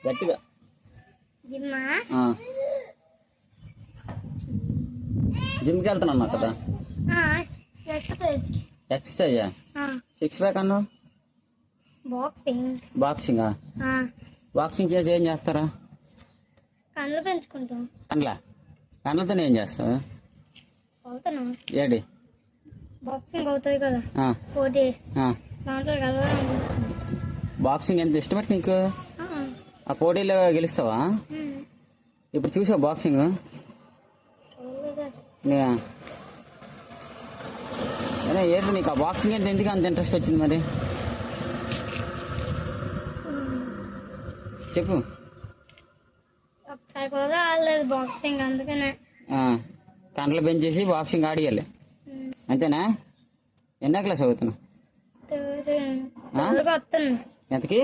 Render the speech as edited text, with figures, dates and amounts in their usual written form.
గట్టిగా. జిమ్కి వెళ్తున్నా కదా. ఎక్సర్సైజ్ 6 ప్యాక్ అన్నావు. బాక్సింగా? బాక్సింగ్ చేసి ఏం చేస్తారా? కండ్లు పెంచుకుంటాం. కండ్లతో ఏం చేస్తావు? ఏడి బాక్సింగ్ అవుతుంది కదా పోటీ, దాంట్లో బాక్సింగ్ ఎంత ఇష్టమట్టి నీకు? ఆ పోటీలో గెలుస్తావా? ఇప్పుడు చూసావు బాక్సింగ్? ఏంటి నీకు ఆ బాక్సింగ్ అంటే ఎందుకు అంత ఇంట్రెస్ట్ వచ్చింది మరి? చెప్పు. బాక్సింగ్ అందుకనే కండ్లు పెంచేసి బాక్సింగ్ ఆడియాలి అంతేనా? ఎన్నో క్లాస్ అవుతున్నావు? ఎంతకి?